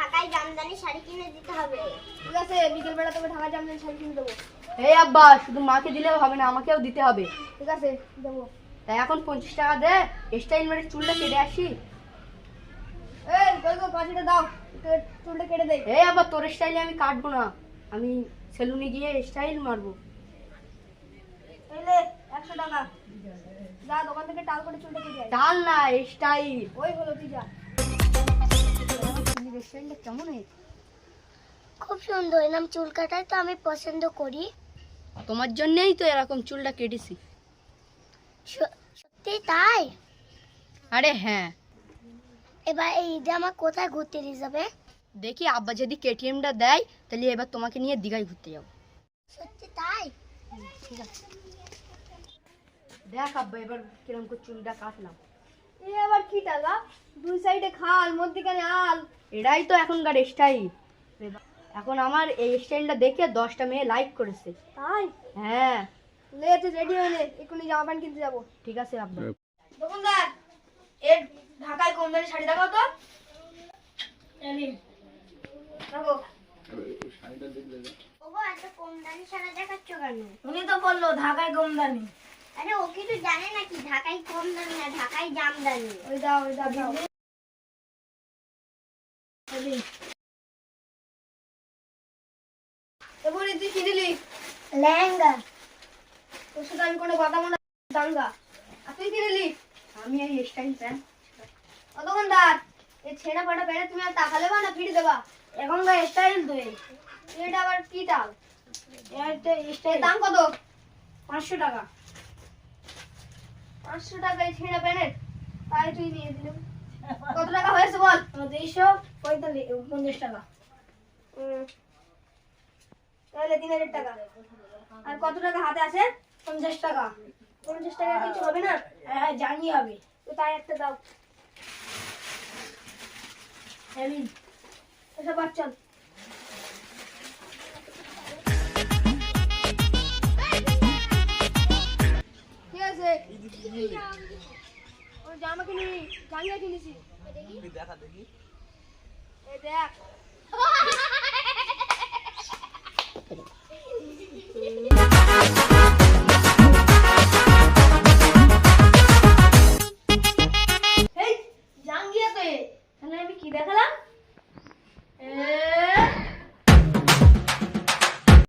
ঢাকায় জামদানি শাড়ি কিনে দিতে হবে। ঠিক আছে, বিকেল বেলা তোকে ঢাকায় জামদানি শাড়ি কিনে দেবো। এই আব্বা, শুধু মাকে দিলেও হবে না, আমাকেও দিতে হবে। ঠিক আছে, দেবো। তাই এখন 50 টাকা দে, স্টাইল মেরে চুলটা কেটে আসি। এই কই গো, 5টা দাও, তোর চুলটা কেটে দেই। এই আব্বা, তোর স্টাইলে আমি কাটবো না, আমি সেলুনে গিয়ে স্টাইল মারবো। এই লে 100 টাকা, যা দোকান থেকে টাল করে চুলটা কেটে আয়। ডাল না, স্টাইল। ওই হলো, তুই যা। তুমি স্টাইলটা কেমন হয়েছে? খুব সুন্দর, এরকম চুল কাটাই তো আমি পছন্দ করি। তোমার জন্যই তো এরকম চুলটা কেটেছি। সত্যি তাই? আরে হ্যাঁ। এবার এই ঈদে আমার কোথায় ঘুরতে নিয়ে যাবে? দেখি আব্বা যদি কেটিএমটা দেয় তাহলে এবার তোমাকে নিয়ে দীঘায় ঘুরতে যাবো। সত্যি তাই? ঠিক আছে, দেখ আব্বা এবার কিরম করে চুলটা কাটলাম। এই আবার কি টাকা? দুই সাইডে খাল, মধ্যিখানে আল। এটাই তো এখনকার স্টাইল। এখন আমার এই স্টাইলটা দেখে 10টা মেয়ে লাইক করেছে। তাই? হ্যাঁ। লে তুই রেডি হয়ে নে, এক্ষুনি জামা প্যান্ট কিনতে যাবো। ঠিক আছে আব্বা। দোকানদার, এর ঢাকায় কম দামি শাড়ি দেখাও তো। দেখো। ওগো, এত কম দামি শাড়ি দেখাচ্ছ কেন? উনি তো বললো ঢাকায় কম দামি। আরে ও কি তো জানে নাকি ঢাকায় কম দামি না, ঢাকায় জামদানি। ওই দাও, ওই দাও, দাও। এবারে তুই কি দিলি? লেহেঙ্গা। তোর সাথে আমি কোনো কথা বলা দাঙ্গা। আর তুই কি দিলি? আমি এই স্টাইল প্যান্ট। ও দোকানদার, এই ছেঁড়া ফাটা প্যান্টে তুমি আর টাকা দেবা না ফিরে দেবা? এখনকার স্টাইল তো এই। এটা আবার কি টাল? এর দাম কত? 500 টাকা। 500 টাকা এই ছেঁড়া প্যান্টের? তাই তুই নিয়ে দিলি। কত টাকা হয়েছে বল? 245 টাকা। তাহলে 3000 টাকা। আর কত টাকা হাতে আছে? 50 টাকা। 50 টাকা কিছু হবে না? হ্যাঁ, জানি হবে। তো তাই একটা দাও। এসব বাচ্চা। ঠিক আছে, ওই জামা কিনি, জাঙ্গিয়া কিনেছি। দেখা দেখি। এই দেখ।